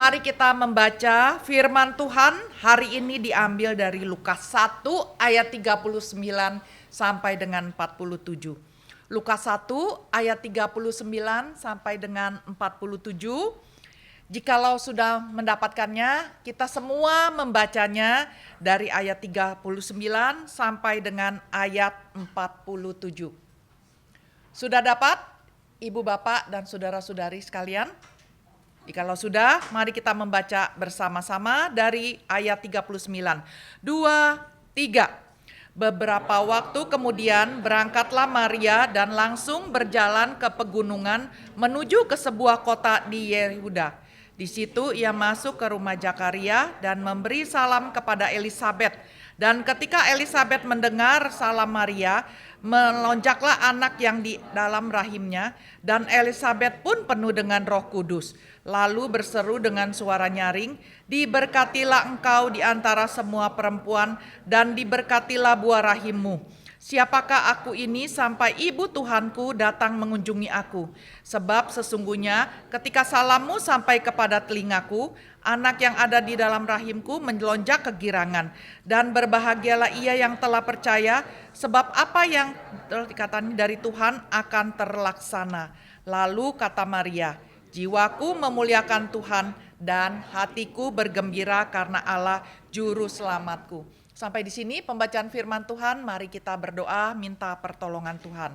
mari kita membaca firman Tuhan. Hari ini diambil dari Lukas 1 ayat 39 sampai dengan 47. Lukas 1 ayat 39 sampai dengan 47. Jikalau sudah mendapatkannya, kita semua membacanya dari ayat 39 sampai dengan ayat 47. Sudah dapat, Ibu Bapak dan saudara-saudari sekalian? Jikalau sudah, mari kita membaca bersama-sama dari ayat 39. 2, 3. Beberapa waktu kemudian berangkatlah Maria dan langsung berjalan ke pegunungan menuju ke sebuah kota di Yehuda. Di situ ia masuk ke rumah Zakaria dan memberi salam kepada Elisabet. Dan ketika Elisabet mendengar salam Maria, melonjaklah anak yang di dalam rahimnya, dan Elisabet pun penuh dengan Roh Kudus. Lalu berseru dengan suara nyaring, "Diberkatilah engkau di antara semua perempuan, dan diberkatilah buah rahimmu. Siapakah aku ini sampai ibu Tuhanku datang mengunjungi aku? Sebab sesungguhnya ketika salammu sampai kepada telingaku, anak yang ada di dalam rahimku melonjak kegirangan. Dan berbahagialah ia yang telah percaya, sebab apa yang dikatakan dari Tuhan akan terlaksana." Lalu kata Maria, "Jiwaku memuliakan Tuhan dan hatiku bergembira karena Allah juru selamatku." Sampai di sini pembacaan firman Tuhan, mari kita berdoa minta pertolongan Tuhan.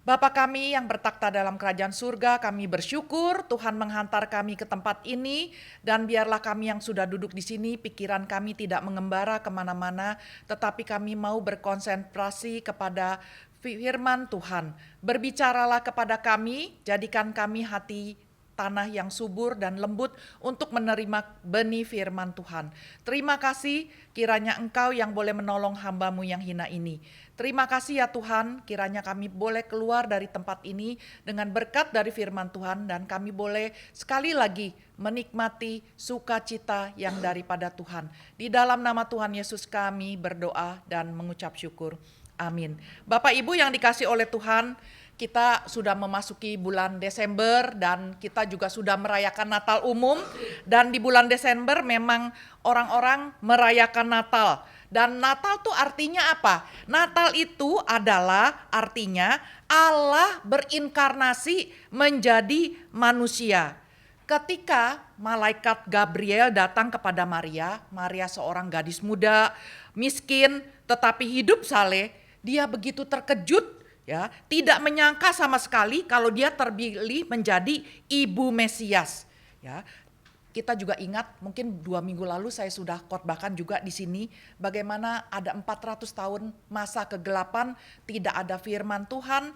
Bapa kami yang bertakhta dalam kerajaan surga, kami bersyukur Tuhan menghantar kami ke tempat ini, dan biarlah kami yang sudah duduk di sini, pikiran kami tidak mengembara kemana-mana, tetapi kami mau berkonsentrasi kepada firman Tuhan. Berbicaralah kepada kami, jadikan kami hati tanah yang subur dan lembut untuk menerima benih firman Tuhan. Terima kasih kiranya Engkau yang boleh menolong hamba-Mu yang hina ini. Terima kasih ya Tuhan, kiranya kami boleh keluar dari tempat ini dengan berkat dari firman Tuhan, dan kami boleh sekali lagi menikmati sukacita yang daripada Tuhan. Di dalam nama Tuhan Yesus kami berdoa dan mengucap syukur. Amin. Bapak Ibu yang dikasih oleh Tuhan, kita sudah memasuki bulan Desember dan kita juga sudah merayakan Natal umum. Dan di bulan Desember memang orang-orang merayakan Natal. Dan Natal itu artinya apa? Natal itu adalah artinya Allah berinkarnasi menjadi manusia. Ketika malaikat Gabriel datang kepada Maria, Maria seorang gadis muda, miskin tetapi hidup saleh, dia begitu terkejut, ya, tidak menyangka sama sekali kalau dia terpilih menjadi ibu Mesias. Ya, kita juga ingat mungkin 2 minggu lalu saya sudah khotbahkan juga di sini bagaimana ada 400 tahun masa kegelapan, tidak ada firman Tuhan,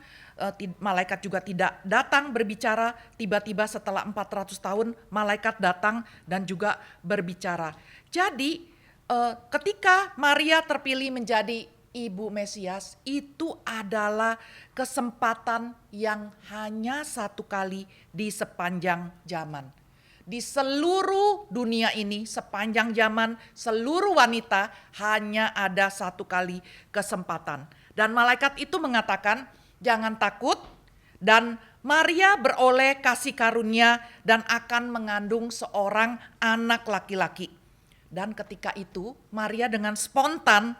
malaikat juga tidak datang berbicara. Tiba-tiba setelah 400 tahun malaikat datang dan juga berbicara. Jadi ketika Maria terpilih menjadi Ibu Mesias, itu adalah kesempatan yang hanya satu kali di sepanjang zaman. Di seluruh dunia ini, sepanjang zaman, seluruh wanita hanya ada satu kali kesempatan. Dan malaikat itu mengatakan, "Jangan takut," dan Maria beroleh kasih karunia dan akan mengandung seorang anak laki-laki. Dan ketika itu Maria dengan spontan,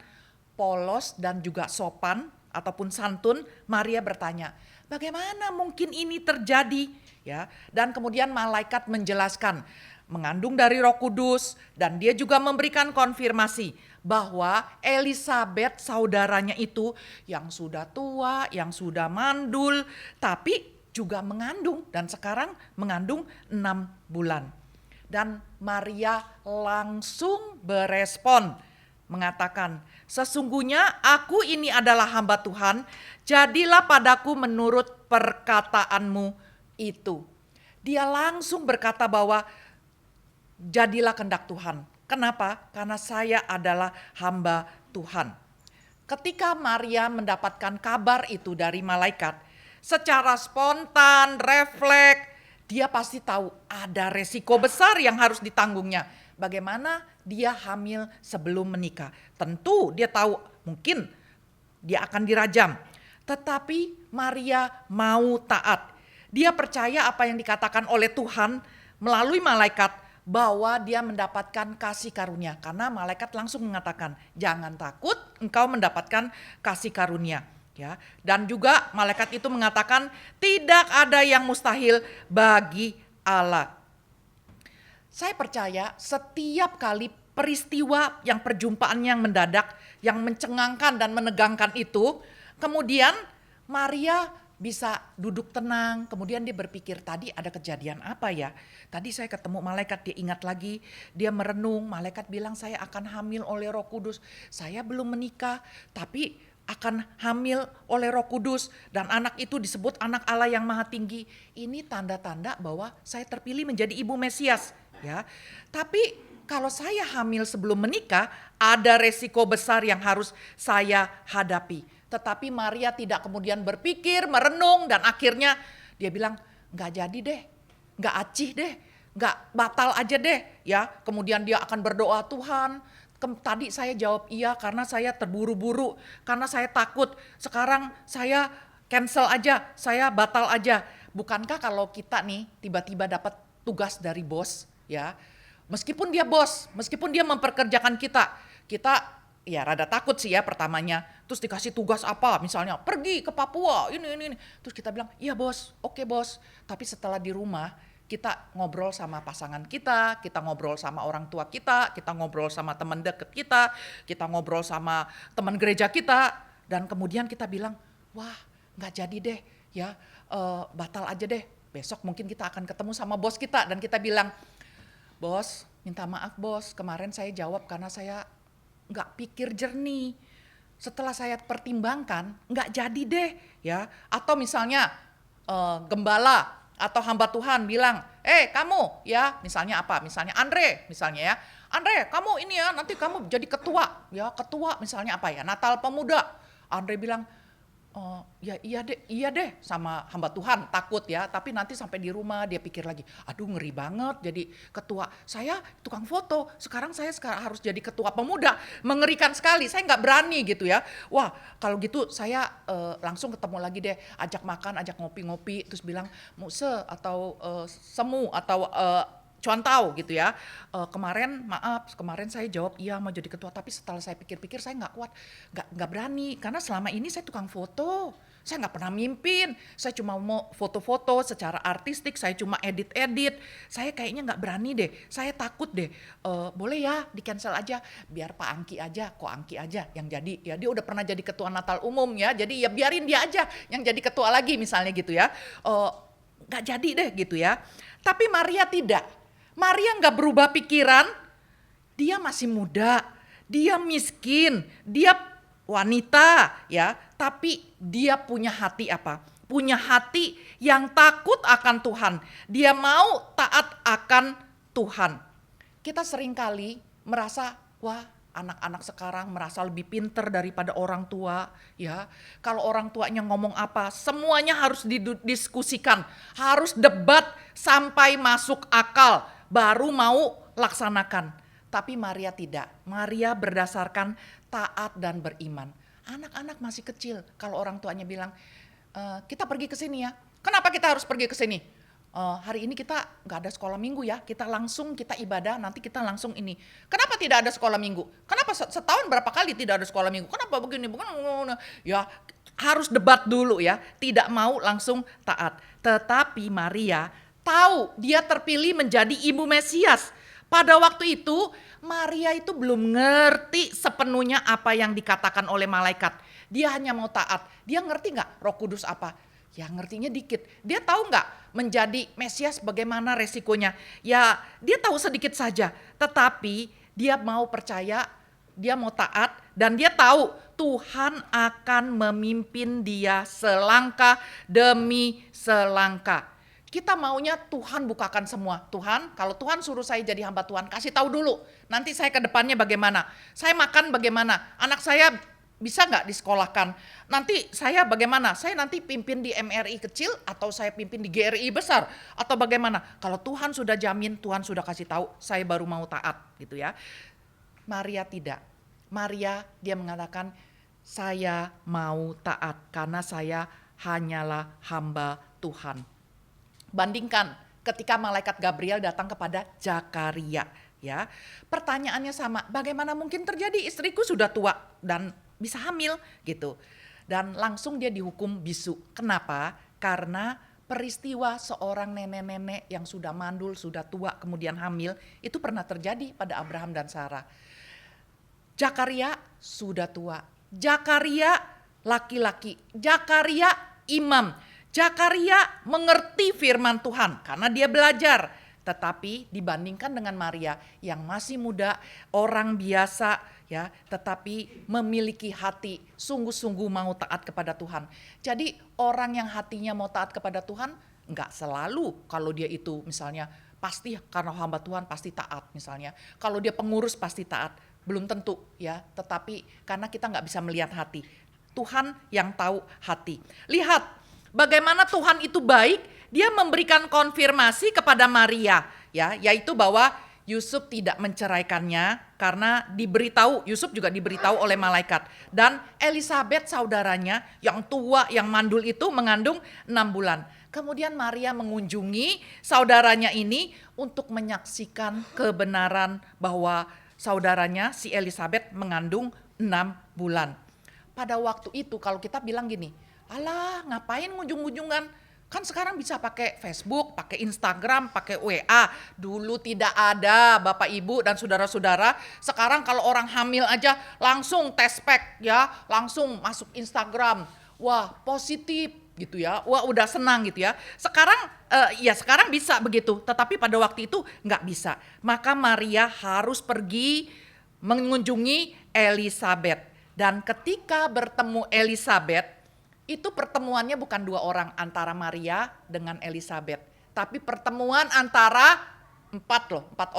polos dan juga sopan ataupun santun, Maria bertanya, "Bagaimana mungkin ini terjadi?" Ya, dan kemudian malaikat menjelaskan, mengandung dari Roh Kudus, dan dia juga memberikan konfirmasi bahwa Elisabet saudaranya itu yang sudah tua, yang sudah mandul, tapi juga mengandung, dan sekarang mengandung 6 bulan. Dan Maria langsung berespon mengatakan, "Sesungguhnya aku ini adalah hamba Tuhan, jadilah padaku menurut perkataanmu itu." Dia langsung berkata bahwa jadilah kehendak Tuhan. Kenapa? Karena saya adalah hamba Tuhan. Ketika Maria mendapatkan kabar itu dari malaikat, secara spontan, refleks, dia pasti tahu ada resiko besar yang harus ditanggungnya. Bagaimana dia hamil sebelum menikah. Tentu dia tahu mungkin dia akan dirajam. Tetapi Maria mau taat. Dia percaya apa yang dikatakan oleh Tuhan melalui malaikat bahwa dia mendapatkan kasih karunia. Karena malaikat langsung mengatakan, jangan takut, engkau mendapatkan kasih karunia. Ya, dan juga malaikat itu mengatakan tidak ada yang mustahil bagi Allah. Saya percaya setiap kali peristiwa yang perjumpaan yang mendadak, yang mencengangkan dan menegangkan itu, kemudian Maria bisa duduk tenang, kemudian dia berpikir tadi ada kejadian apa ya? Tadi saya ketemu malaikat, dia ingat lagi, dia merenung, malaikat bilang saya akan hamil oleh Roh Kudus. Saya belum menikah, tapi akan hamil oleh Roh Kudus dan anak itu disebut anak Allah yang Maha Tinggi. Ini tanda-tanda bahwa saya terpilih menjadi ibu Mesias, ya. Tapi kalau saya hamil sebelum menikah, ada resiko besar yang harus saya hadapi. Tetapi Maria tidak kemudian berpikir, merenung, dan akhirnya dia bilang, nggak jadi deh, nggak acih deh, nggak batal aja deh, ya. Kemudian dia akan berdoa, Tuhan, tadi saya jawab iya karena saya terburu-buru, karena saya takut. Sekarang saya cancel aja, saya batal aja. Bukankah kalau kita nih tiba-tiba dapat tugas dari bos, ya, meskipun dia bos, meskipun dia memperkerjakan kita ya rada takut sih ya pertamanya. Terus dikasih tugas apa, misalnya pergi ke Papua, ini. Terus kita bilang, iya bos, oke bos. Tapi setelah di rumah, kita ngobrol sama pasangan kita ngobrol sama orang tua kita ngobrol sama teman deket kita ngobrol sama teman gereja kita, dan kemudian kita bilang, wah nggak jadi deh, ya batal aja deh. Besok mungkin kita akan ketemu sama bos kita dan kita bilang, bos, minta maaf bos, kemarin saya jawab karena saya nggak pikir jernih. Setelah saya pertimbangkan, nggak jadi deh, ya. Atau misalnya gembala atau hamba Tuhan bilang, kamu, ya, misalnya apa? Misalnya Andre, misalnya ya, Andre, kamu ini ya, nanti kamu jadi ketua, ya, ketua misalnya apa ya, Natal Pemuda. Andre bilang, ya iya deh sama hamba Tuhan, takut ya, tapi nanti sampai di rumah dia pikir lagi, aduh ngeri banget jadi ketua, saya tukang foto, sekarang harus jadi ketua pemuda, mengerikan sekali, saya nggak berani gitu ya. Wah kalau gitu saya langsung ketemu lagi deh, ajak makan, ajak ngopi-ngopi, terus bilang muse atau semu atau contoh gitu ya, kemarin saya jawab iya mau jadi ketua, tapi setelah saya pikir-pikir saya nggak kuat, nggak berani, karena selama ini saya tukang foto, saya nggak pernah mimpin, saya cuma mau foto-foto secara artistik, saya cuma edit-edit, saya kayaknya nggak berani deh, saya takut deh, boleh ya di cancel aja, biar Pak Angki aja, kok Angki aja yang jadi, ya dia udah pernah jadi ketua Natal umum ya, jadi ya biarin dia aja yang jadi ketua lagi misalnya gitu ya, nggak jadi deh gitu ya. Tapi Maria tidak. Maria nggak berubah pikiran, dia masih muda, dia miskin, dia wanita ya, tapi dia punya hati apa? Punya hati yang takut akan Tuhan, dia mau taat akan Tuhan. Kita seringkali merasa, wah anak-anak sekarang merasa lebih pinter daripada orang tua ya. Kalau orang tuanya ngomong apa, semuanya harus didiskusikan, harus debat sampai masuk akal, baru mau laksanakan. Tapi Maria tidak. Maria berdasarkan taat dan beriman. Anak-anak masih kecil, kalau orang tuanya bilang, kita pergi ke sini ya. Kenapa kita harus pergi ke sini? Hari ini kita nggak ada sekolah minggu ya, kita ibadah, nanti kita langsung ini. Kenapa tidak ada sekolah minggu? Kenapa setahun berapa kali tidak ada sekolah minggu? Kenapa begini? Ya harus debat dulu ya, tidak mau langsung taat. Tetapi Maria tahu dia terpilih menjadi ibu Mesias. Pada waktu itu Maria itu belum ngerti sepenuhnya apa yang dikatakan oleh malaikat. Dia hanya mau taat. Dia ngerti nggak Roh Kudus apa? Ya ngertinya dikit. Dia tahu nggak menjadi Mesias bagaimana resikonya? Ya dia tahu sedikit saja. Tetapi dia mau percaya, dia mau taat, dan dia tahu Tuhan akan memimpin dia selangkah demi selangkah. Kita maunya Tuhan bukakan semua. Tuhan, kalau Tuhan suruh saya jadi hamba Tuhan, kasih tahu dulu. Nanti saya ke depannya bagaimana? Saya makan bagaimana? Anak saya bisa nggak disekolahkan? Nanti saya bagaimana? Saya nanti pimpin di MRI kecil atau saya pimpin di GRI besar atau bagaimana? Kalau Tuhan sudah jamin, Tuhan sudah kasih tahu, saya baru mau taat gitu ya. Maria tidak. Maria dia mengatakan, saya mau taat karena saya hanyalah hamba Tuhan. Bandingkan ketika malaikat Gabriel datang kepada Zakaria, ya. Pertanyaannya sama, bagaimana mungkin terjadi, istriku sudah tua dan bisa hamil gitu. Dan langsung dia dihukum bisu. Kenapa? Karena peristiwa seorang nenek-nenek yang sudah mandul, sudah tua, kemudian hamil, itu pernah terjadi pada Abraham dan Sarah. Zakaria sudah tua, Zakaria laki-laki, Zakaria imam, Zakaria mengerti firman Tuhan karena dia belajar. Tetapi dibandingkan dengan Maria yang masih muda, orang biasa, ya, tetapi memiliki hati sungguh-sungguh mau taat kepada Tuhan. Jadi orang yang hatinya mau taat kepada Tuhan enggak selalu kalau dia itu misalnya pasti karena hamba Tuhan pasti taat misalnya. Kalau dia pengurus pasti taat, belum tentu ya. Tetapi karena kita enggak bisa melihat hati, Tuhan yang tahu hati. Lihat bagaimana Tuhan itu baik, dia memberikan konfirmasi kepada Maria, ya, yaitu bahwa Yusuf tidak menceraikannya karena diberitahu, Yusuf juga diberitahu oleh malaikat. Dan Elisabeth saudaranya yang tua, yang mandul itu mengandung 6 bulan. Kemudian Maria mengunjungi saudaranya ini untuk menyaksikan kebenaran bahwa saudaranya si Elisabeth mengandung 6 bulan. Pada waktu itu kalau kita bilang gini, alah ngapain ngujung-ujungan, kan sekarang bisa pakai Facebook, pakai Instagram, pakai WA. Dulu tidak ada Bapak Ibu dan saudara-saudara. Sekarang kalau orang hamil aja langsung tes pack ya, langsung masuk Instagram. Wah positif gitu ya, wah udah senang gitu ya. Sekarang sekarang bisa begitu, tetapi pada waktu itu nggak bisa. Maka Maria harus pergi mengunjungi Elisabeth. Dan ketika bertemu Elisabeth, itu pertemuannya bukan 2 orang antara Maria dengan Elisabeth, tapi pertemuan antara 4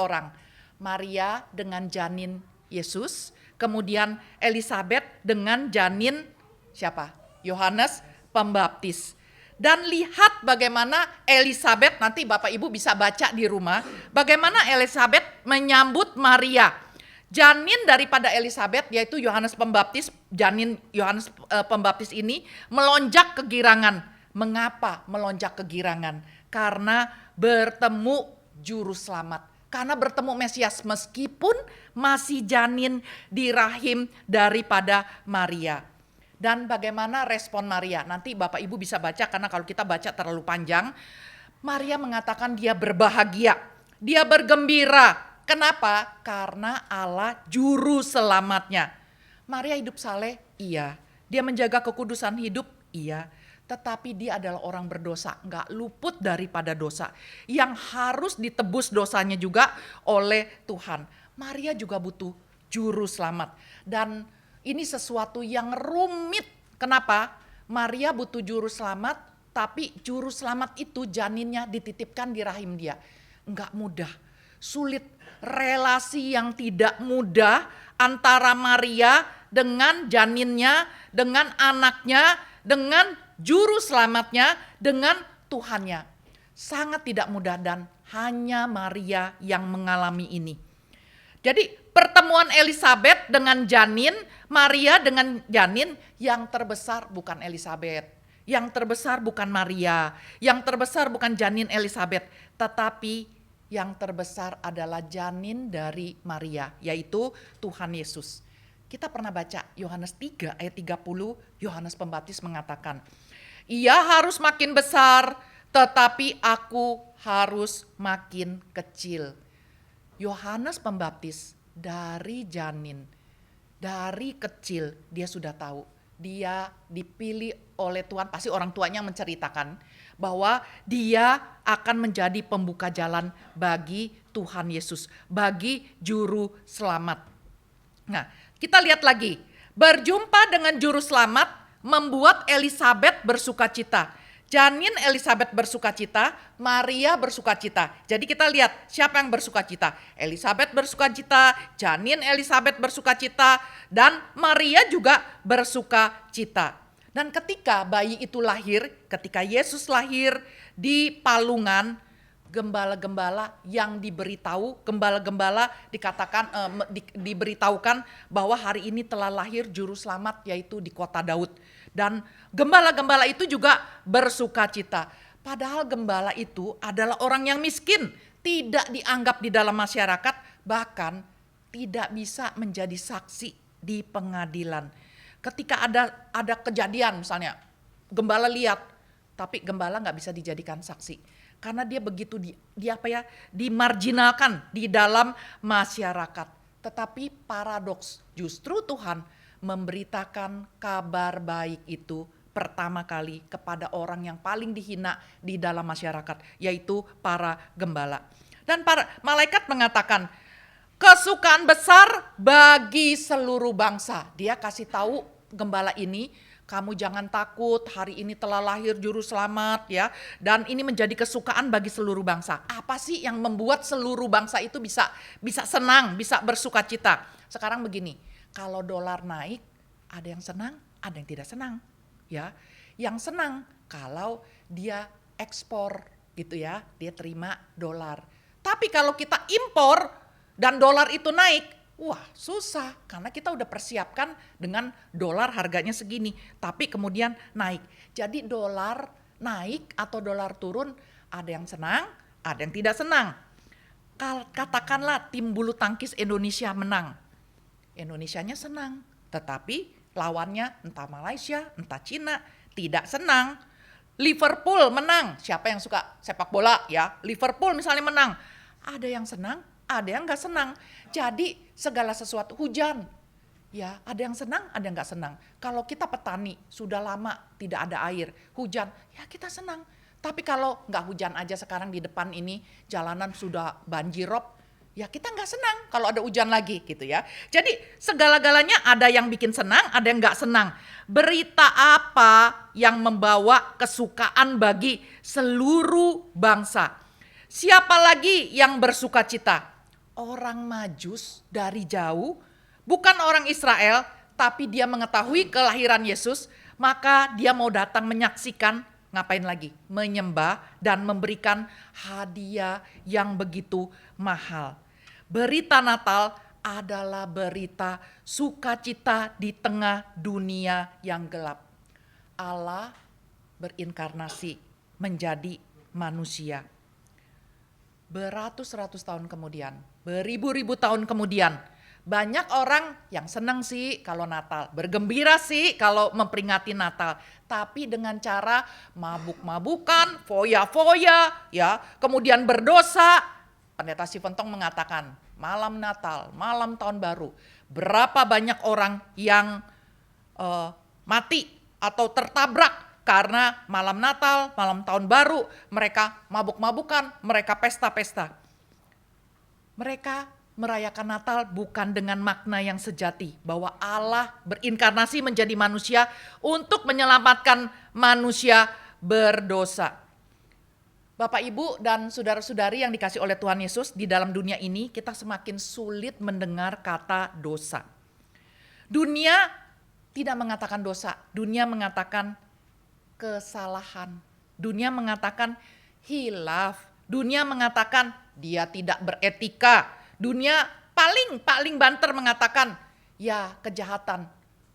orang. Maria dengan janin Yesus, kemudian Elisabeth dengan janin siapa? Yohanes Pembaptis. Dan lihat bagaimana Elisabeth, nanti Bapak Ibu bisa baca di rumah, bagaimana Elisabeth menyambut Maria. Janin daripada Elisabeth yaitu Yohanes Pembaptis, janin Yohanes Pembaptis ini melonjak kegirangan. Mengapa melonjak kegirangan? Karena bertemu juru selamat. Karena bertemu Mesias meskipun masih janin di rahim daripada Maria. Dan bagaimana respon Maria? Nanti Bapak Ibu bisa baca karena kalau kita baca terlalu panjang. Maria mengatakan dia berbahagia, dia bergembira. Kenapa? Karena Allah juru selamatnya. Maria hidup saleh, iya. Dia menjaga kekudusan hidup, iya. Tetapi dia adalah orang berdosa, gak luput daripada dosa. Yang harus ditebus dosanya juga oleh Tuhan. Maria juga butuh juru selamat. Dan ini sesuatu yang rumit. Kenapa? Maria butuh juru selamat, tapi juru selamat itu janinnya dititipkan di rahim dia. Enggak mudah, sulit. Relasi yang tidak mudah antara Maria dengan janinnya, dengan anaknya, dengan juru selamatnya, dengan Tuhannya. Sangat tidak mudah dan hanya Maria yang mengalami ini. Jadi pertemuan Elisabeth dengan janin, Maria dengan janin, yang terbesar bukan Elisabeth, yang terbesar bukan Maria, yang terbesar bukan janin Elisabeth, tetapi yang terbesar adalah janin dari Maria, yaitu Tuhan Yesus. Kita pernah baca Yohanes 3 ayat 30, Yohanes Pembaptis mengatakan, ia harus makin besar, tetapi aku harus makin kecil. Yohanes Pembaptis dari janin, dari kecil dia sudah tahu. Dia dipilih oleh Tuhan, pasti orang tuanya menceritakan bahwa dia akan menjadi pembuka jalan bagi Tuhan Yesus, bagi juru selamat. Nah, kita lihat lagi. Berjumpa dengan juru selamat membuat Elisabeth bersukacita. Janin Elisabeth bersukacita, Maria bersukacita. Jadi kita lihat siapa yang bersukacita. Elisabeth bersukacita, janin Elisabeth bersukacita, dan Maria juga bersukacita. Dan ketika bayi itu lahir, ketika Yesus lahir di palungan, gembala-gembala yang diberitahu, gembala-gembala diberitahukan bahwa hari ini telah lahir juru selamat yaitu di kota Daud. Dan gembala-gembala itu juga bersukacita. Padahal gembala itu adalah orang yang miskin, tidak dianggap di dalam masyarakat, bahkan tidak bisa menjadi saksi di pengadilan. Ketika ada kejadian misalnya, gembala lihat, tapi gembala nggak bisa dijadikan saksi karena dia begitu dimarginalkan di dalam masyarakat. Tetapi paradoks, justru Tuhan memberitakan kabar baik itu pertama kali kepada orang yang paling dihina di dalam masyarakat, yaitu para gembala. Dan para malaikat mengatakan, kesukaan besar bagi seluruh bangsa. Dia kasih tahu gembala ini, kamu jangan takut, hari ini telah lahir juru selamat ya. Dan ini menjadi kesukaan bagi seluruh bangsa. Apa sih yang membuat seluruh bangsa itu bisa senang, bisa bersuka cita? Sekarang begini, kalau dolar naik, ada yang senang, ada yang tidak senang. Ya, yang senang kalau dia ekspor gitu ya, dia terima dolar. Tapi kalau kita impor dan dolar itu naik, wah susah karena kita udah persiapkan dengan dolar harganya segini, tapi kemudian naik. Jadi dolar naik atau dolar turun, ada yang senang, ada yang tidak senang. Katakanlah tim bulu tangkis Indonesia menang, Indonesianya senang, tetapi lawannya entah Malaysia, entah Cina tidak senang. Liverpool menang, siapa yang suka sepak bola ya? Liverpool misalnya menang, ada yang senang, ada yang nggak senang. Jadi segala sesuatu, hujan, ya ada yang senang, ada yang nggak senang. Kalau kita petani sudah lama tidak ada air, hujan, ya kita senang. Tapi kalau nggak hujan aja sekarang di depan ini jalanan sudah banjirop, ya kita nggak senang kalau ada hujan lagi gitu ya. Jadi segala-galanya ada yang bikin senang, ada yang nggak senang. Berita apa yang membawa kesukaan bagi seluruh bangsa? Siapa lagi yang bersuka cita? Orang Majus dari jauh, bukan orang Israel, tapi dia mengetahui kelahiran Yesus, maka dia mau datang menyaksikan. Ngapain lagi? Menyembah dan memberikan hadiah yang begitu mahal. Berita Natal adalah berita sukacita di tengah dunia yang gelap. Allah berinkarnasi menjadi manusia. Beratus-ratus tahun kemudian, beribu-ribu tahun kemudian, banyak orang yang senang sih kalau Natal, bergembira sih kalau memperingati Natal, tapi dengan cara mabuk-mabukan, foya-foya, ya, kemudian berdosa. Pendeta Stephen Tong mengatakan, malam Natal, malam Tahun Baru, berapa banyak orang yang mati atau tertabrak karena malam Natal, malam Tahun Baru, mereka mabuk-mabukan, mereka pesta-pesta. Mereka merayakan Natal bukan dengan makna yang sejati, bahwa Allah berinkarnasi menjadi manusia untuk menyelamatkan manusia berdosa. Bapak, Ibu, dan saudara-saudari yang dikasih oleh Tuhan Yesus, di dalam dunia ini kita semakin sulit mendengar kata dosa. Dunia tidak mengatakan dosa, dunia mengatakan kesalahan. Dunia mengatakan hilaf. Dunia mengatakan dia tidak beretika. Dunia paling banter mengatakan ya kejahatan.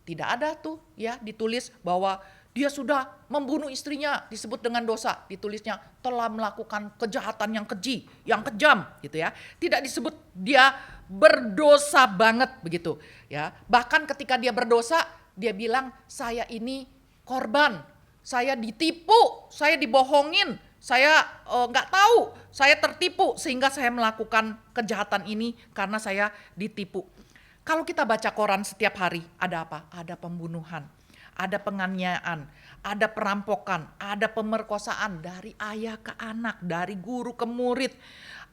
Tidak ada tuh ya ditulis bahwa dia sudah membunuh istrinya, disebut dengan dosa. Ditulisnya telah melakukan kejahatan yang keji, yang kejam gitu ya. Tidak disebut dia berdosa banget begitu ya. Bahkan ketika dia berdosa, dia bilang saya ini korban. Saya ditipu, saya dibohongin, saya nggak tahu, saya tertipu sehingga saya melakukan kejahatan ini karena saya ditipu. Kalau kita baca koran setiap hari, ada apa? Ada pembunuhan, ada penganiayaan, ada perampokan, ada pemerkosaan dari ayah ke anak, dari guru ke murid,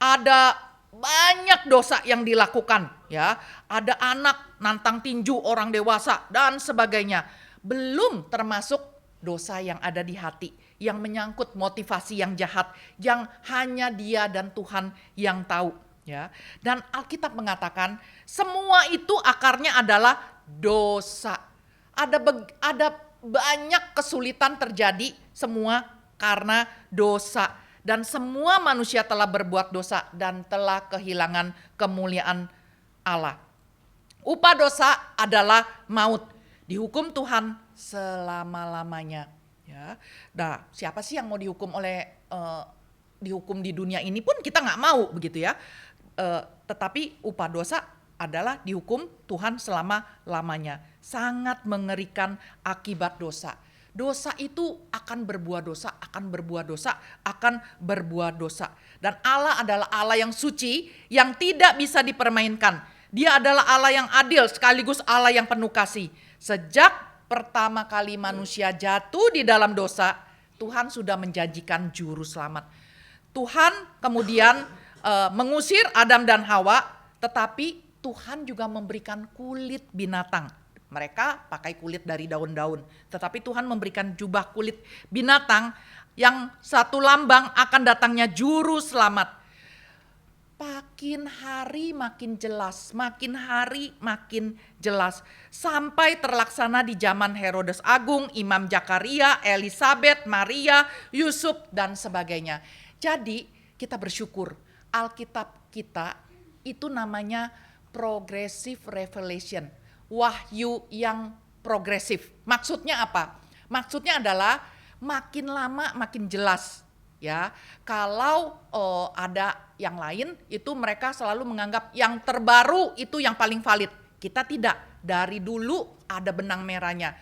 ada banyak dosa yang dilakukan, ya. Ada anak nantang tinju orang dewasa dan sebagainya. Belum termasuk dosa yang ada di hati, yang menyangkut motivasi yang jahat, yang hanya dia dan Tuhan yang tahu. Ya, dan Alkitab mengatakan semua itu akarnya adalah dosa. Ada banyak kesulitan terjadi semua karena dosa. Dan semua manusia telah berbuat dosa dan telah kehilangan kemuliaan Allah. Upah dosa adalah maut. Dihukum Tuhan selama-lamanya. Ya, nah siapa sih yang mau dihukum dihukum di dunia ini pun kita nggak mau begitu ya. Tetapi upah dosa adalah dihukum Tuhan selama-lamanya. Sangat mengerikan akibat dosa. Dosa itu akan berbuah dosa, akan berbuah dosa, akan berbuah dosa. Dan Allah adalah Allah yang suci, yang tidak bisa dipermainkan. Dia adalah Allah yang adil, sekaligus Allah yang penuh kasih. Sejak pertama kali manusia jatuh di dalam dosa, Tuhan sudah menjanjikan juru selamat. Tuhan kemudian mengusir Adam dan Hawa, tetapi Tuhan juga memberikan kulit binatang. Mereka pakai kulit dari daun-daun, tetapi Tuhan memberikan jubah kulit binatang yang satu lambang akan datangnya juru selamat. Makin hari makin jelas, makin hari makin jelas. Sampai terlaksana di zaman Herodes Agung, Imam Zakaria, Elisabet, Maria, Yusuf, dan sebagainya. Jadi kita bersyukur Alkitab kita itu namanya progressive revelation. Wahyu yang progresif. Maksudnya apa? Maksudnya adalah makin lama makin jelas. Ya, kalau ada yang lain itu mereka selalu menganggap yang terbaru itu yang paling valid. Kita tidak. Dari dulu ada benang merahnya.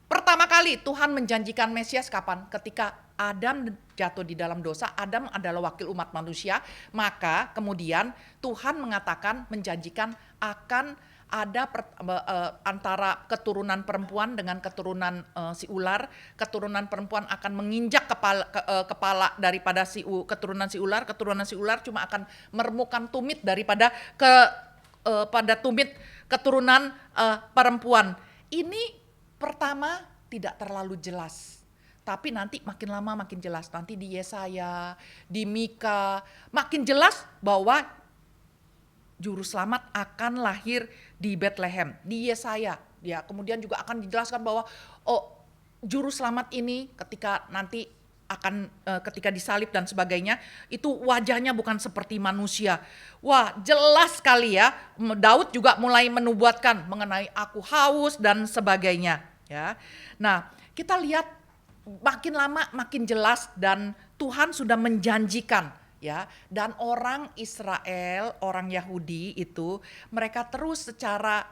Pertama kali Tuhan menjanjikan Mesias kapan? Ketika Adam jatuh di dalam dosa. Adam adalah wakil umat manusia. Maka kemudian Tuhan mengatakan, menjanjikan akan ada antara keturunan perempuan dengan keturunan si ular. Keturunan perempuan akan menginjak kepala daripada keturunan si ular. Keturunan si ular cuma akan meremukkan tumit daripada pada tumit keturunan perempuan. Ini pertama tidak terlalu jelas. Tapi nanti makin lama makin jelas. Nanti di Yesaya, di Mika, makin jelas bahwa juru selamat akan lahir di Bethlehem, di Yesaya. Ya, kemudian juga akan dijelaskan bahwa juru selamat ini ketika nanti akan ketika disalib dan sebagainya, itu wajahnya bukan seperti manusia. Wah, jelas sekali ya. Daud juga mulai menubuatkan mengenai aku haus dan sebagainya, ya. Nah, kita lihat makin lama makin jelas dan Tuhan sudah menjanjikan. Ya, dan orang Israel, orang Yahudi itu mereka terus secara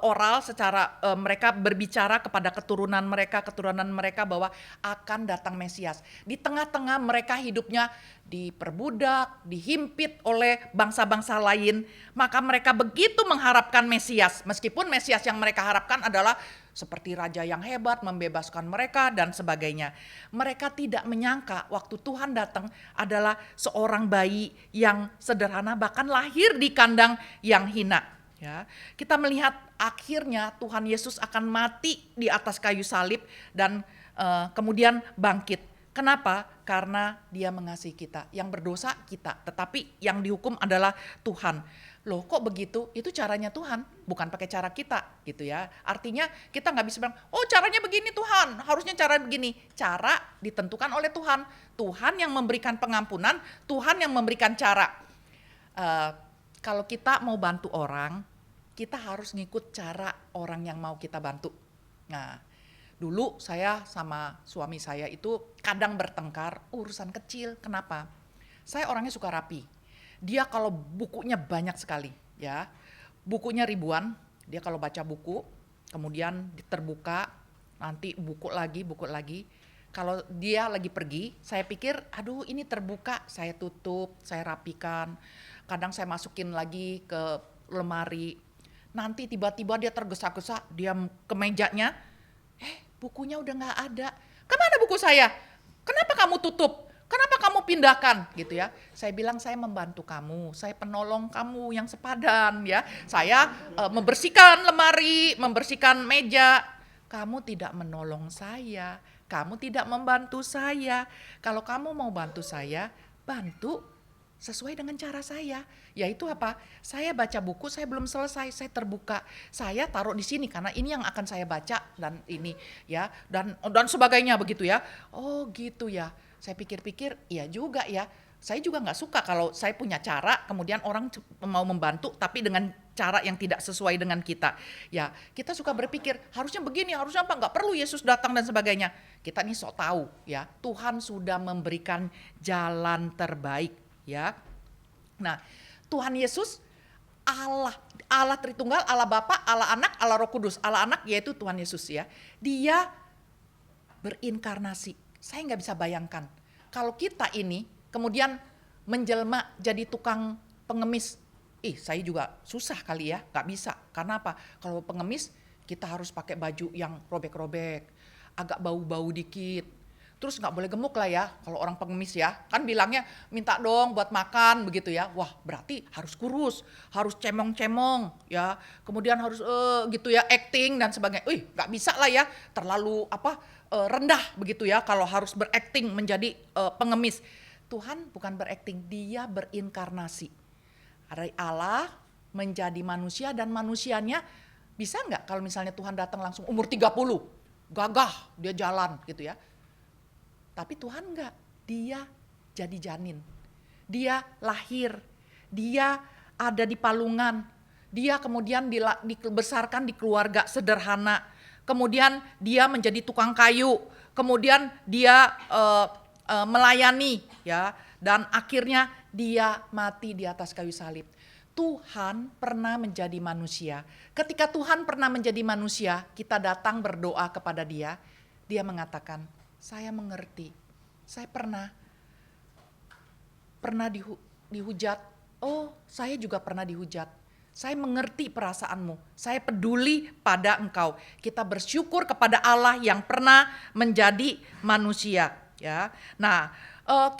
oral, secara mereka berbicara kepada keturunan mereka bahwa akan datang Mesias. Di tengah-tengah mereka hidupnya diperbudak, dihimpit oleh bangsa-bangsa lain, maka mereka begitu mengharapkan Mesias, meskipun Mesias yang mereka harapkan adalah seperti raja yang hebat, membebaskan mereka dan sebagainya. Mereka tidak menyangka waktu Tuhan datang adalah seorang bayi yang sederhana, bahkan lahir di kandang yang hina. Ya, kita melihat akhirnya Tuhan Yesus akan mati di atas kayu salib dan kemudian bangkit. Kenapa? Karena Dia mengasihi kita. Yang berdosa kita, tetapi yang dihukum adalah Tuhan. Loh, kok begitu? Itu caranya Tuhan, bukan pakai cara kita, gitu ya. Artinya kita nggak bisa bilang, oh caranya begini Tuhan, harusnya cara begini. Cara ditentukan oleh Tuhan. Tuhan yang memberikan pengampunan, Tuhan yang memberikan cara. Kalau kita mau bantu orang, kita harus ngikut cara orang yang mau kita bantu. Nah, dulu saya sama suami saya itu kadang bertengkar urusan kecil. Kenapa? Saya orangnya suka rapi. Dia kalau bukunya banyak sekali, ya, bukunya ribuan. Dia kalau baca buku, kemudian terbuka, nanti buku lagi. Kalau dia lagi pergi, saya pikir, aduh ini terbuka, saya tutup, saya rapikan. Kadang saya masukin lagi ke lemari. Nanti tiba-tiba dia tergesa-gesa, dia ke mejanya, bukunya udah nggak ada. Kemana buku saya? Kenapa kamu tutup? Kenapa kamu pindahkan gitu ya? Saya bilang saya membantu kamu, saya penolong kamu yang sepadan ya. Saya membersihkan lemari, membersihkan meja. Kamu tidak menolong saya, kamu tidak membantu saya. Kalau kamu mau bantu saya, bantu sesuai dengan cara saya. Yaitu apa? Saya baca buku, saya belum selesai, saya terbuka. Saya taruh di sini karena ini yang akan saya baca dan ini ya dan sebagainya begitu ya. Oh gitu ya. Saya pikir-pikir, iya juga ya. Saya juga nggak suka kalau saya punya cara, kemudian orang mau membantu, tapi dengan cara yang tidak sesuai dengan kita. Ya, kita suka berpikir harusnya begini, harusnya apa, nggak perlu Yesus datang dan sebagainya. Kita nih sok tahu ya, Tuhan sudah memberikan jalan terbaik ya. Nah, Tuhan Yesus Allah Tritunggal, Allah Bapa, Allah Anak, Allah Roh Kudus. Allah Anak yaitu Tuhan Yesus ya. Dia berinkarnasi. Saya nggak bisa bayangkan kalau kita ini kemudian menjelma jadi tukang pengemis. Saya juga susah kali ya, nggak bisa. Karena apa? Kalau pengemis kita harus pakai baju yang robek-robek, agak bau-bau dikit. Terus nggak boleh gemuk lah ya, kalau orang pengemis ya. Kan bilangnya minta dong buat makan begitu ya. Wah berarti harus kurus, harus cemong-cemong ya. Kemudian harus gitu ya, acting dan sebagainya. Nggak bisa lah ya, terlalu rendah begitu ya kalau harus berakting menjadi pengemis. Tuhan bukan berakting, dia berinkarnasi. Dari Allah menjadi manusia dan manusianya bisa nggak kalau misalnya Tuhan datang langsung umur 30, gagah dia jalan gitu ya. Tapi Tuhan enggak, dia jadi janin. Dia lahir, dia ada di palungan, dia kemudian dibesarkan di keluarga sederhana. Kemudian dia menjadi tukang kayu, kemudian dia melayani ya, dan akhirnya dia mati di atas kayu salib. Tuhan pernah menjadi manusia. Ketika Tuhan pernah menjadi manusia, kita datang berdoa kepada dia. Dia mengatakan, saya mengerti. Saya pernah dihujat. Oh, saya juga pernah dihujat. Saya mengerti perasaanmu. Saya peduli pada engkau. Kita bersyukur kepada Allah yang pernah menjadi manusia. Ya, nah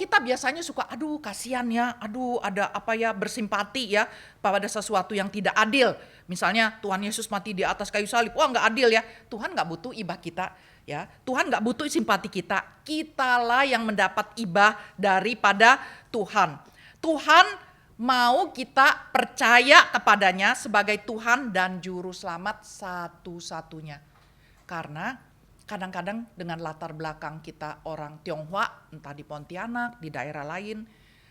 kita biasanya suka, aduh kasihan ya, aduh ada bersimpati ya pada sesuatu yang tidak adil. Misalnya Tuhan Yesus mati di atas kayu salib, wah nggak adil ya. Tuhan nggak butuh ibah kita ya, Tuhan nggak butuh simpati kita. Kitalah yang mendapat ibah daripada Tuhan. Tuhan mau kita percaya kepadanya sebagai Tuhan dan Juru Selamat satu-satunya. Karena kadang-kadang dengan latar belakang kita orang Tionghoa, entah di Pontianak, di daerah lain,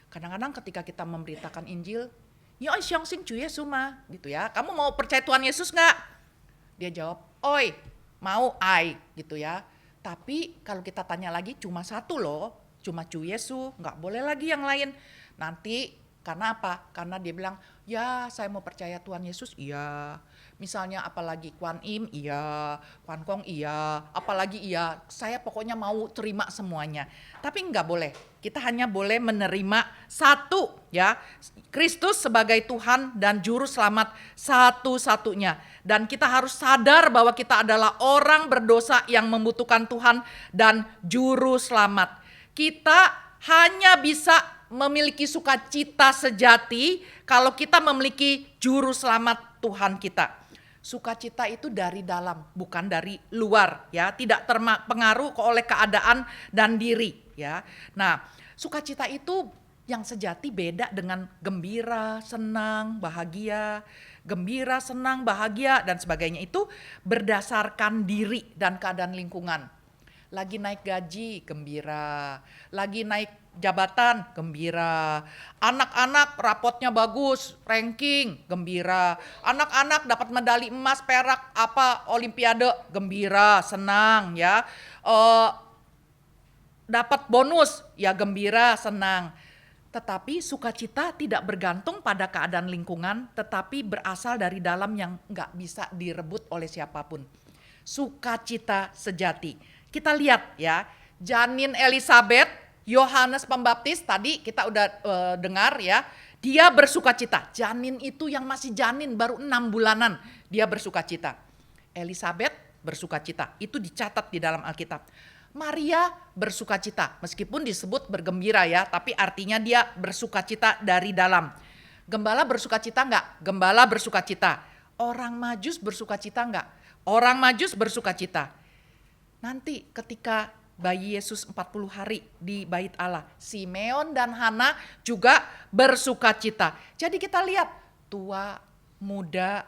kadang-kadang ketika kita memberitakan Injil, "Yo xiang xing Ju Yesus ma," gitu ya. Kamu mau percaya Tuhan Yesus nggak? Dia jawab, "Oi, mau ai," gitu ya. Tapi kalau kita tanya lagi, cuma satu loh, cuma Ju Yesus, nggak boleh lagi yang lain. Nanti karena apa? Karena dia bilang, ya saya mau percaya Tuhan Yesus, iya. Misalnya apalagi Kuan Im, iya. Kuan Kong, iya. Apalagi iya. Saya pokoknya mau terima semuanya. Tapi nggak boleh. Kita hanya boleh menerima satu ya. Kristus sebagai Tuhan dan Juru Selamat satu-satunya. Dan kita harus sadar bahwa kita adalah orang berdosa yang membutuhkan Tuhan dan Juru Selamat. Kita hanya bisa memiliki sukacita sejati kalau kita memiliki Juru Selamat Tuhan kita. Sukacita itu dari dalam, bukan dari luar ya, tidak terpengaruh oleh keadaan dan diri ya. Nah, sukacita itu yang sejati beda dengan gembira, senang, bahagia. Gembira, senang, bahagia dan sebagainya itu berdasarkan diri dan keadaan lingkungan. Lagi naik gaji, gembira. Lagi naik jabatan, gembira. Anak-anak rapotnya bagus, ranking, gembira. Anak-anak dapat medali emas, perak, olimpiade, gembira, senang ya. Dapat bonus, ya gembira, senang. Tetapi sukacita tidak bergantung pada keadaan lingkungan, tetapi berasal dari dalam yang nggak bisa direbut oleh siapapun. Sukacita sejati. Kita lihat ya, janin Elizabeth, Yohanes Pembaptis tadi kita udah dengar ya, dia bersukacita. Janin itu yang masih janin baru 6 bulanan dia bersukacita. Elizabeth bersukacita, itu dicatat di dalam Alkitab. Maria bersukacita, meskipun disebut bergembira ya, tapi artinya dia bersukacita dari dalam. Gembala bersukacita enggak? Gembala bersukacita. Orang Majus bersukacita enggak? Orang Majus bersukacita. Nanti ketika bayi Yesus 40 hari di bait Allah, Simeon dan Hana juga bersukacita. Jadi kita lihat tua, muda,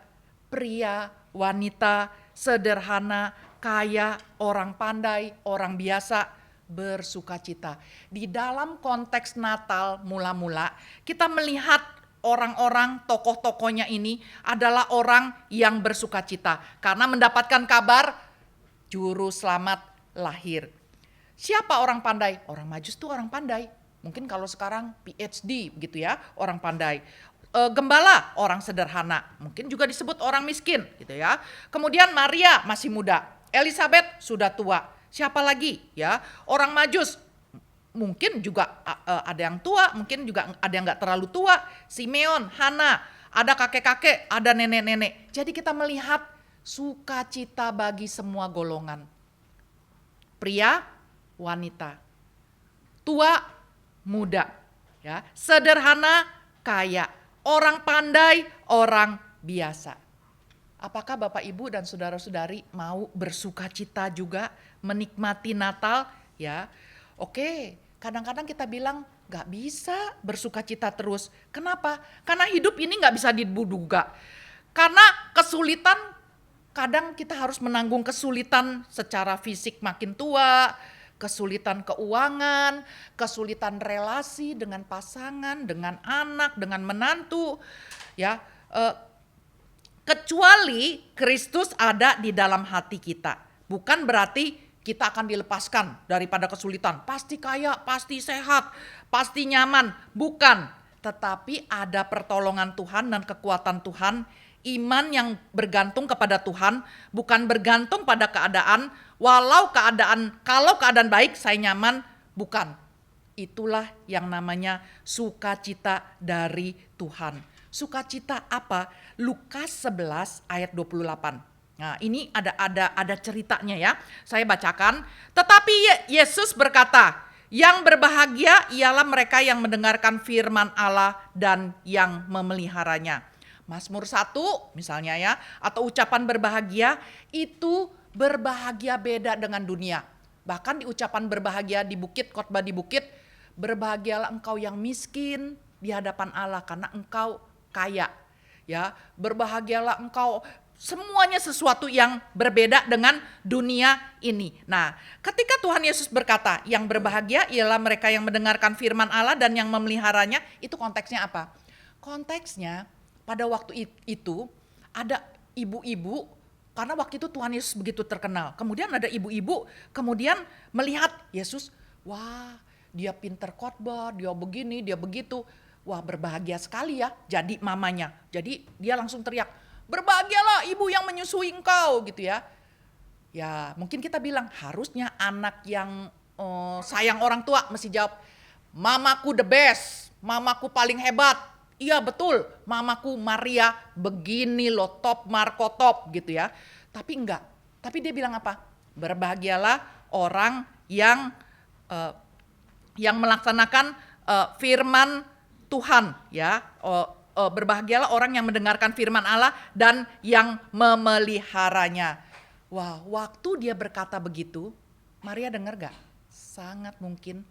pria, wanita, sederhana, kaya, orang pandai, orang biasa bersukacita. Di dalam konteks Natal mula-mula kita melihat orang-orang tokoh-tokohnya ini adalah orang yang bersukacita karena mendapatkan kabar juru selamat lahir. Siapa orang pandai? Orang Majus tuh orang pandai. Mungkin kalau sekarang PhD begitu ya, orang pandai. Gembala orang sederhana, mungkin juga disebut orang miskin gitu ya. Kemudian Maria masih muda, Elizabeth sudah tua. Siapa lagi ya? Orang Majus mungkin juga ada yang tua, mungkin juga ada yang nggak terlalu tua. Simeon, Hana, ada kakek-kakek, ada nenek-nenek. Jadi kita melihat sukacita bagi semua golongan. Pria, wanita, tua, muda, ya, sederhana, kaya, orang pandai, orang biasa. Apakah Bapak Ibu dan saudara-saudari mau bersukacita juga menikmati Natal? Ya, oke. Kadang-kadang kita bilang gak bisa bersukacita terus. Kenapa? Karena hidup ini gak bisa diduga. Karena kesulitan, kadang kita harus menanggung kesulitan secara fisik makin tua, kesulitan keuangan, kesulitan relasi dengan pasangan, dengan anak, dengan menantu, ya. Kecuali Kristus ada di dalam hati kita. Bukan berarti kita akan dilepaskan daripada kesulitan. Pasti kaya, pasti sehat, pasti nyaman. Bukan. Tetapi ada pertolongan Tuhan dan kekuatan Tuhan. Iman yang bergantung kepada Tuhan. Bukan bergantung pada keadaan. Kalau keadaan baik saya nyaman. Bukan. Itulah yang namanya sukacita dari Tuhan. Sukacita apa? Lukas 11 ayat 28. Nah, ini ada ceritanya ya. Saya bacakan. Tetapi Yesus berkata, yang berbahagia ialah mereka yang mendengarkan firman Allah dan yang memeliharanya. Mazmur 1 misalnya ya, atau ucapan berbahagia itu berbahagia beda dengan dunia. Bahkan di ucapan berbahagia di bukit, khotbah di bukit, berbahagialah engkau yang miskin di hadapan Allah karena engkau kaya. Ya, berbahagialah engkau, semuanya sesuatu yang berbeda dengan dunia ini. Nah, ketika Tuhan Yesus berkata, yang berbahagia ialah mereka yang mendengarkan firman Allah dan yang memeliharanya, itu konteksnya apa? Konteksnya pada waktu itu ada ibu-ibu, karena waktu itu Tuhan Yesus begitu terkenal. Kemudian ada ibu-ibu, kemudian melihat Yesus, wah dia pinter khotbah, dia begini, dia begitu. Wah berbahagia sekali ya jadi mamanya. Jadi dia langsung teriak, berbahagialah ibu yang menyusui engkau gitu ya. Ya mungkin kita bilang harusnya anak yang sayang orang tua mesti jawab, mamaku the best, mamaku paling hebat. Iya betul, mamaku Maria begini loh, top Marco top gitu ya. Tapi enggak, tapi dia bilang apa? Berbahagialah orang yang melaksanakan firman Tuhan ya. Berbahagialah orang yang mendengarkan firman Allah dan yang memeliharanya. Wah, waktu dia berkata begitu, Maria dengar gak? Sangat mungkin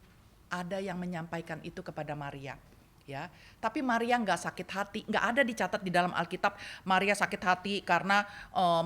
ada yang menyampaikan itu kepada Maria. Ya, tapi Maria nggak sakit hati, nggak ada dicatat di dalam Alkitab Maria sakit hati karena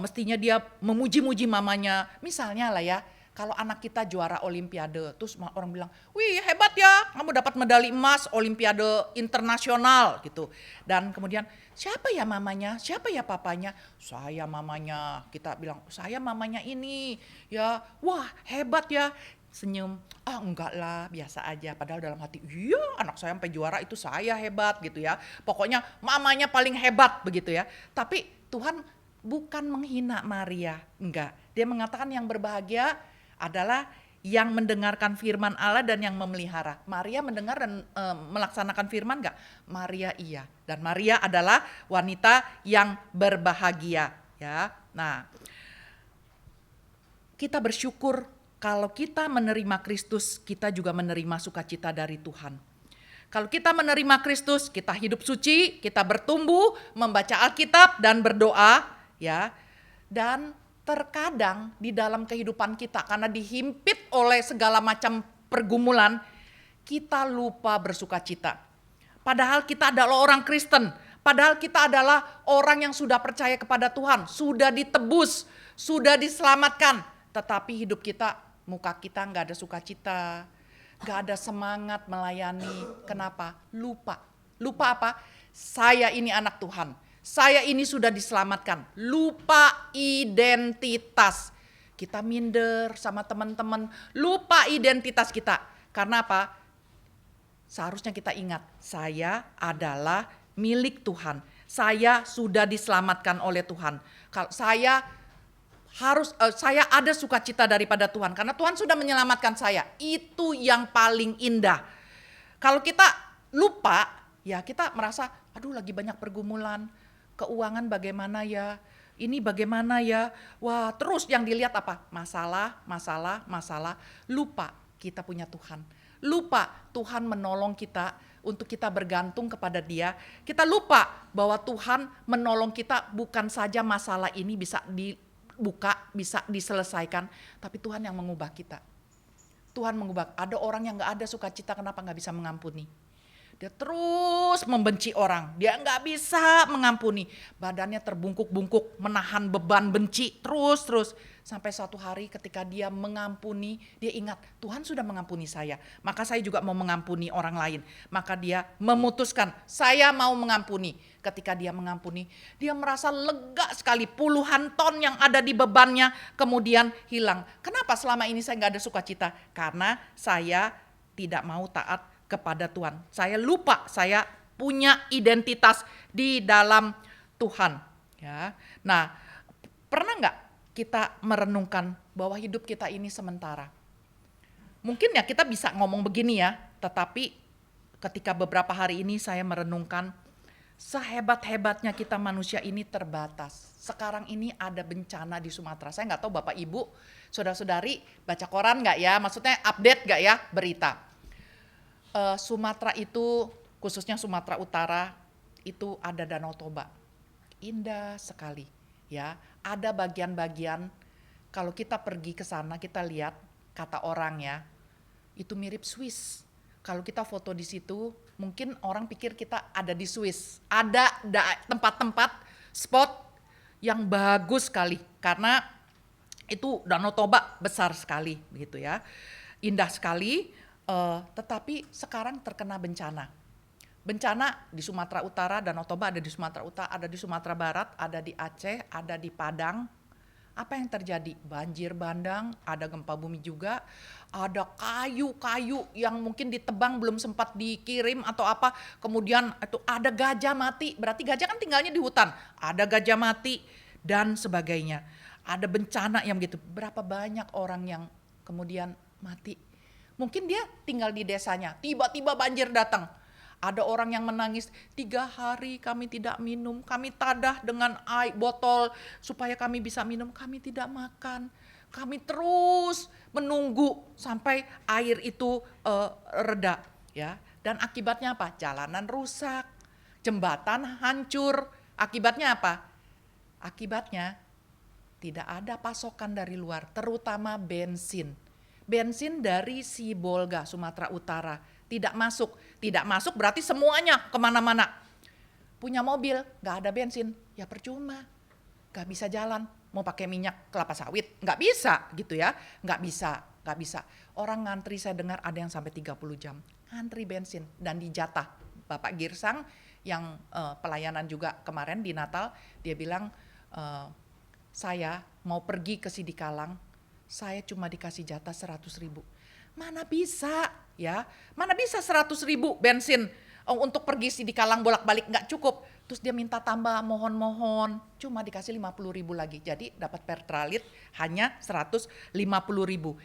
mestinya dia memuji-muji mamanya. Misalnya lah ya, kalau anak kita juara olimpiade, terus orang bilang, wih hebat ya, kamu dapat medali emas olimpiade internasional gitu. Dan kemudian, siapa ya mamanya, siapa ya papanya? Saya mamanya, kita bilang, saya mamanya ini. Ya, wah hebat ya, senyum. Ah enggak lah, biasa aja. Padahal dalam hati, iya anak saya sampai juara itu saya hebat gitu ya. Pokoknya mamanya paling hebat begitu ya. Tapi Tuhan bukan menghina Maria, enggak. Dia mengatakan yang berbahagia adalah yang mendengarkan firman Allah dan yang memelihara. Maria mendengar dan melaksanakan firman enggak? Maria iya. Dan Maria adalah wanita yang berbahagia ya. Nah, kita bersyukur kalau kita menerima Kristus, kita juga menerima sukacita dari Tuhan. Kalau kita menerima Kristus, kita hidup suci, kita bertumbuh, membaca Alkitab dan berdoa ya. Dan terkadang di dalam kehidupan kita karena dihimpit oleh segala macam pergumulan, kita lupa bersukacita. Padahal kita adalah orang Kristen, padahal kita adalah orang yang sudah percaya kepada Tuhan, sudah ditebus, sudah diselamatkan, tetapi hidup kita, muka kita nggak ada sukacita, nggak ada semangat melayani. Kenapa? Lupa apa? saya ini anak Tuhan. Saya ini sudah diselamatkan. Lupa identitas. Kita minder sama teman-teman. Lupa identitas kita. Karena apa? Seharusnya kita ingat, saya adalah milik Tuhan. Saya sudah diselamatkan oleh Tuhan. Kalau saya ada sukacita daripada Tuhan karena Tuhan sudah menyelamatkan saya. Itu yang paling indah. Kalau kita lupa, ya kita merasa, aduh lagi banyak pergumulan, keuangan bagaimana ya, ini bagaimana ya. Wah, terus yang dilihat apa? Masalah. Lupa kita punya Tuhan. Lupa Tuhan menolong kita untuk kita bergantung kepada Dia. Kita lupa bahwa Tuhan menolong kita bukan saja masalah ini bisa dibuka, bisa diselesaikan, tapi Tuhan yang mengubah kita. Tuhan mengubah. Ada orang yang gak ada sukacita, kenapa gak bisa mengampuni? Dia terus membenci orang, dia nggak bisa mengampuni, badannya terbungkuk-bungkuk, menahan beban benci terus sampai suatu hari ketika dia mengampuni, dia ingat Tuhan sudah mengampuni saya, maka saya juga mau mengampuni orang lain. Maka dia memutuskan saya mau mengampuni. Ketika dia mengampuni, dia merasa lega sekali, puluhan ton yang ada di bebannya kemudian hilang. Kenapa selama ini saya nggak ada sukacita? Karena saya tidak mau taat kepada Tuhan. Saya lupa saya punya identitas di dalam Tuhan. Ya. Nah, pernah nggak kita merenungkan bahwa hidup kita ini sementara? Mungkin ya kita bisa ngomong begini ya, tetapi ketika beberapa hari ini saya merenungkan, sehebat-hebatnya kita manusia ini terbatas. Sekarang ini ada bencana di Sumatera. Saya nggak tahu Bapak Ibu, saudara-saudari baca koran nggak ya? Maksudnya update nggak ya berita? Sumatera itu, khususnya Sumatera Utara, itu ada Danau Toba. Indah sekali, ya. Ada bagian-bagian, kalau kita pergi ke sana, kita lihat, kata orang ya, itu mirip Swiss. Kalau kita foto di situ, mungkin orang pikir kita ada di Swiss. Ada tempat-tempat, spot yang bagus sekali, karena itu Danau Toba besar sekali, begitu ya. Indah sekali. Tetapi sekarang terkena bencana. Bencana di Sumatera Utara, Danau Toba ada di Sumatera Utara, ada di Sumatera Barat, ada di Aceh, ada di Padang. Apa yang terjadi? Banjir bandang, ada gempa bumi juga, ada kayu-kayu yang mungkin ditebang belum sempat dikirim atau apa. Kemudian itu ada gajah mati, berarti gajah kan tinggalnya di hutan. Ada gajah mati dan sebagainya. Ada bencana yang begitu. Berapa banyak orang yang kemudian mati? Mungkin dia tinggal di desanya, tiba-tiba banjir datang. Ada orang yang menangis, 3 hari kami tidak minum, kami tadah dengan air botol supaya kami bisa minum, kami tidak makan. Kami terus menunggu sampai air itu reda, ya. Dan akibatnya apa? Jalanan rusak, jembatan hancur. Akibatnya apa? Akibatnya tidak ada pasokan dari luar, terutama bensin. Bensin dari Sibolga, Sumatera Utara, tidak masuk. Tidak masuk berarti semuanya kemana-mana. Punya mobil, gak ada bensin, ya percuma. Gak bisa jalan, mau pakai minyak kelapa sawit, gak bisa gitu ya. Gak bisa. Orang ngantri, saya dengar ada yang sampai 30 jam. Ngantri bensin dan dijatah. Bapak Girsang yang pelayanan juga kemarin di Natal, dia bilang, saya mau pergi ke Sidikalang, saya cuma dikasih jatah 100.000. Mana bisa ya, mana bisa 100.000 bensin untuk pergi Sidikalang bolak-balik, gak cukup. Terus dia minta tambah, mohon, cuma dikasih 50.000 lagi. Jadi dapat pertralit hanya 150.000.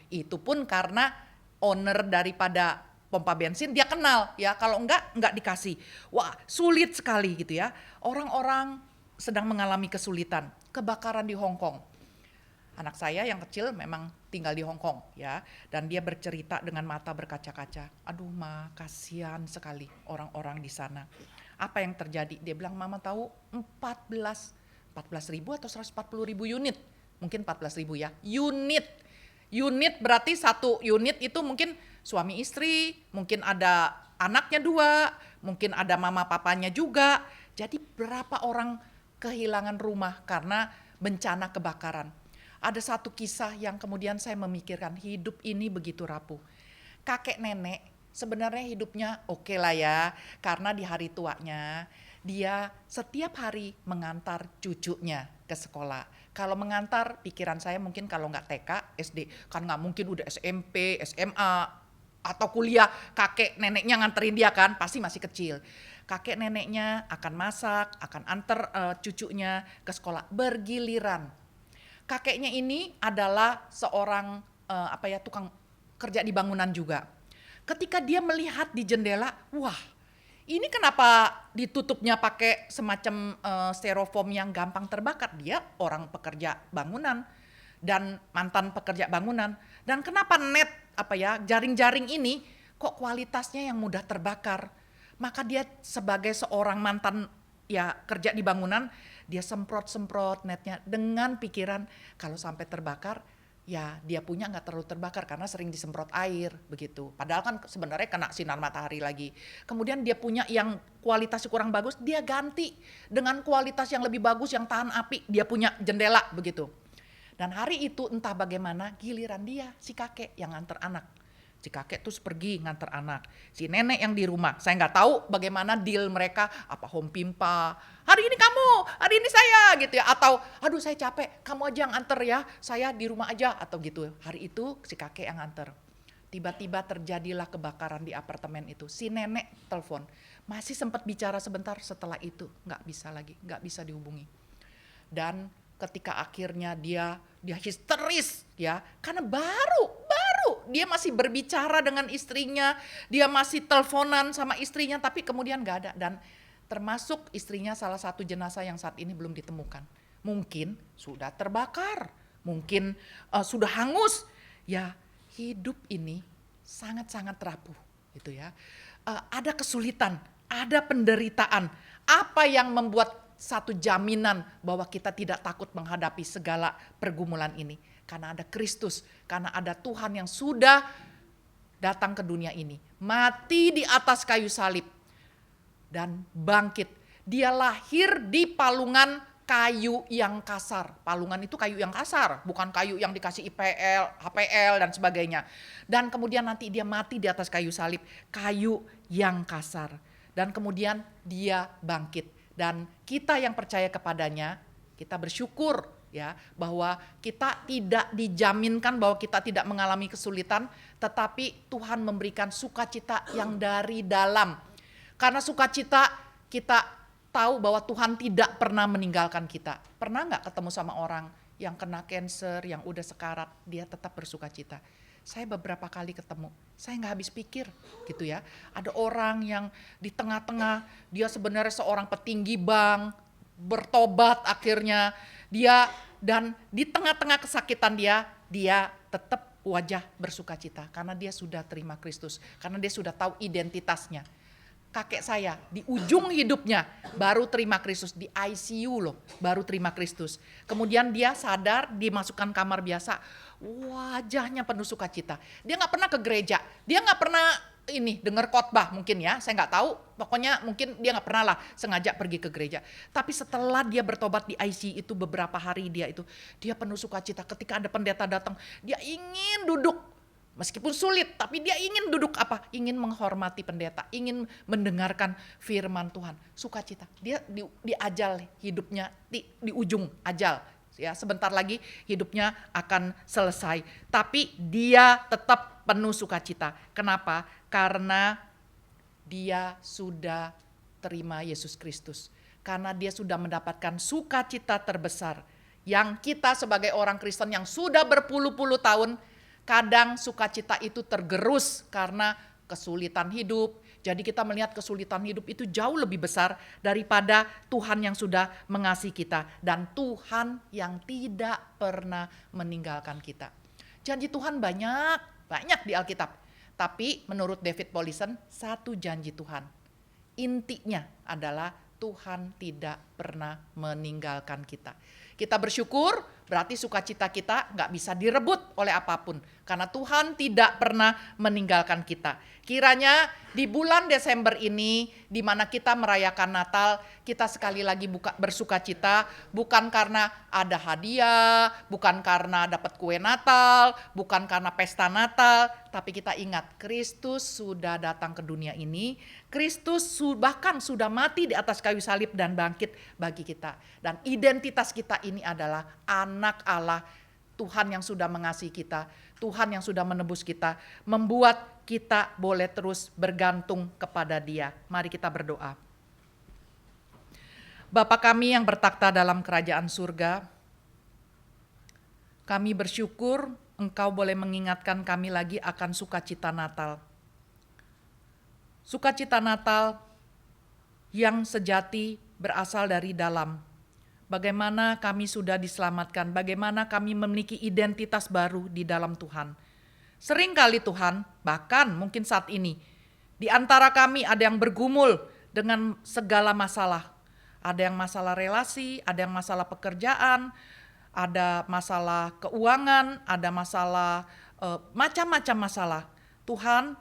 Itu pun karena owner daripada pompa bensin dia kenal ya, kalau enggak dikasih. Wah, sulit sekali gitu ya. Orang-orang sedang mengalami kesulitan. Kebakaran di Hong Kong. Anak saya yang kecil memang tinggal di Hong Kong ya, dan dia bercerita dengan mata berkaca-kaca. Aduh ma, kasihan sekali orang-orang di sana. Apa yang terjadi? Dia bilang, mama tahu 14.000 atau 140.000 unit. Mungkin 14.000 ya, unit berarti satu unit itu mungkin suami istri, mungkin ada anaknya 2, mungkin ada mama papanya juga. Jadi berapa orang kehilangan rumah karena bencana kebakaran. Ada satu kisah yang kemudian saya memikirkan, hidup ini begitu rapuh. Kakek nenek sebenarnya hidupnya oke lah ya, karena di hari tuanya dia setiap hari mengantar cucunya ke sekolah. Kalau mengantar, pikiran saya mungkin kalau nggak TK, SD, kan nggak mungkin udah SMP, SMA, atau kuliah, kakek neneknya nganterin dia kan, pasti masih kecil. Kakek neneknya akan masak, akan antar cucunya ke sekolah bergiliran. Kakeknya ini adalah seorang tukang kerja di bangunan juga. Ketika dia melihat di jendela, wah, ini kenapa ditutupnya pakai semacam styrofoam yang gampang terbakar? Dia orang pekerja bangunan dan mantan pekerja bangunan. Dan kenapa jaring-jaring ini kok kualitasnya yang mudah terbakar? Maka dia sebagai seorang mantan kerja di bangunan, dia semprot-semprot netnya dengan pikiran kalau sampai terbakar, ya dia punya nggak terlalu terbakar karena sering disemprot air begitu. Padahal kan sebenarnya kena sinar matahari lagi. Kemudian dia punya yang kualitasnya kurang bagus, dia ganti dengan kualitas yang lebih bagus yang tahan api. Dia punya jendela begitu. Dan hari itu entah bagaimana giliran dia si kakek yang nganter anak. Si kakek terus pergi nganter anak. Si nenek yang di rumah, saya nggak tahu bagaimana deal mereka, apa home pimpa. Hari ini kamu, hari ini saya gitu ya. Atau aduh saya capek, kamu aja yang anter ya, saya di rumah aja atau gitu. Hari itu si kakek yang anter. Tiba-tiba terjadilah kebakaran di apartemen itu. Si nenek telepon, masih sempat bicara sebentar, setelah itu nggak bisa lagi, nggak bisa dihubungi. Dan ketika akhirnya dia histeris ya, karena baru dia masih berbicara dengan istrinya, dia masih teleponan sama istrinya, tapi kemudian gak ada. Dan termasuk istrinya salah satu jenazah yang saat ini belum ditemukan. Mungkin sudah terbakar, mungkin sudah hangus. Ya, hidup ini sangat-sangat rapuh gitu ya. Ada kesulitan, ada penderitaan. Apa yang membuat satu jaminan bahwa kita tidak takut menghadapi segala pergumulan ini? Karena ada Kristus, karena ada Tuhan yang sudah datang ke dunia ini, mati di atas kayu salib dan bangkit. Dia lahir di palungan kayu yang kasar. Palungan itu kayu yang kasar, bukan kayu yang dikasih IPL, HPL dan sebagainya. Dan kemudian nanti dia mati di atas kayu salib, kayu yang kasar. Dan kemudian dia bangkit. Dan kita yang percaya kepadanya, kita bersyukur ya bahwa kita tidak dijaminkan bahwa kita tidak mengalami kesulitan, tetapi Tuhan memberikan sukacita yang dari dalam. Karena sukacita kita tahu bahwa Tuhan tidak pernah meninggalkan kita. Pernah nggak ketemu sama orang yang kena cancer, yang udah sekarat, dia tetap bersukacita? Saya beberapa kali ketemu, saya nggak habis pikir gitu ya. Ada orang yang di tengah-tengah, dia sebenarnya seorang petinggi bank, bertobat akhirnya, dia dan di tengah-tengah kesakitan dia tetap wajah bersukacita karena dia sudah terima Kristus, karena dia sudah tahu identitasnya. Kakek saya di ujung hidupnya baru terima Kristus, di ICU loh, baru terima Kristus. Kemudian dia sadar, dimasukkan kamar biasa, wajahnya penuh sukacita. Dia nggak pernah ke gereja, dia nggak pernah dengar khotbah mungkin ya, saya nggak tahu. Pokoknya mungkin dia nggak pernah lah sengaja pergi ke gereja. Tapi setelah dia bertobat di ICU itu beberapa hari dia penuh sukacita. Ketika ada pendeta datang, dia ingin duduk. Meskipun sulit, tapi dia ingin duduk ingin menghormati pendeta, ingin mendengarkan firman Tuhan. Sukacita. Dia di ajal hidupnya, di ujung ajal. Ya, sebentar lagi hidupnya akan selesai. Tapi dia tetap penuh sukacita. Kenapa? Karena dia sudah terima Yesus Kristus. Karena dia sudah mendapatkan sukacita terbesar. Yang kita sebagai orang Kristen yang sudah berpuluh-puluh tahun, kadang sukacita itu tergerus karena kesulitan hidup. Jadi kita melihat kesulitan hidup itu jauh lebih besar daripada Tuhan yang sudah mengasihi kita. Dan Tuhan yang tidak pernah meninggalkan kita. Janji Tuhan banyak di Alkitab. Tapi menurut David Powlison, satu janji Tuhan. Intinya adalah Tuhan tidak pernah meninggalkan kita. Kita bersyukur, berarti sukacita kita nggak bisa direbut oleh apapun. Karena Tuhan tidak pernah meninggalkan kita. Kiranya di bulan Desember ini, di mana kita merayakan Natal, kita sekali lagi bersukacita, bukan karena ada hadiah, bukan karena dapat kue Natal, bukan karena pesta Natal, tapi kita ingat, Kristus sudah datang ke dunia ini, Kristus bahkan sudah mati di atas kayu salib dan bangkit bagi kita. Dan identitas kita ini adalah anak Allah, Tuhan yang sudah mengasihi kita, Tuhan yang sudah menebus kita, membuat kita boleh terus bergantung kepada Dia. Mari kita berdoa. Bapa kami yang bertakhta dalam kerajaan surga, kami bersyukur Engkau boleh mengingatkan kami lagi akan sukacita Natal. Sukacita Natal yang sejati berasal dari dalam. Bagaimana kami sudah diselamatkan, bagaimana kami memiliki identitas baru di dalam Tuhan. Seringkali Tuhan, bahkan mungkin saat ini, di antara kami ada yang bergumul dengan segala masalah. Ada yang masalah relasi, ada yang masalah pekerjaan, ada masalah keuangan, ada masalah macam-macam masalah. Tuhan,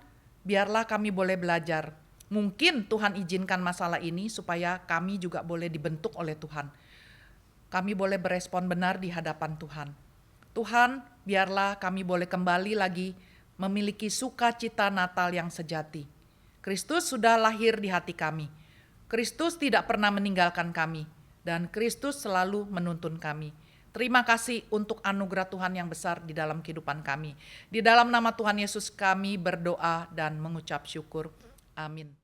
biarlah kami boleh belajar. Mungkin Tuhan izinkan masalah ini supaya kami juga boleh dibentuk oleh Tuhan. Kami boleh berespon benar di hadapan Tuhan. Tuhan, biarlah kami boleh kembali lagi memiliki sukacita Natal yang sejati. Kristus sudah lahir di hati kami. Kristus tidak pernah meninggalkan kami. Dan Kristus selalu menuntun kami. Terima kasih untuk anugerah Tuhan yang besar di dalam kehidupan kami. Di dalam nama Tuhan Yesus kami berdoa dan mengucap syukur. Amin.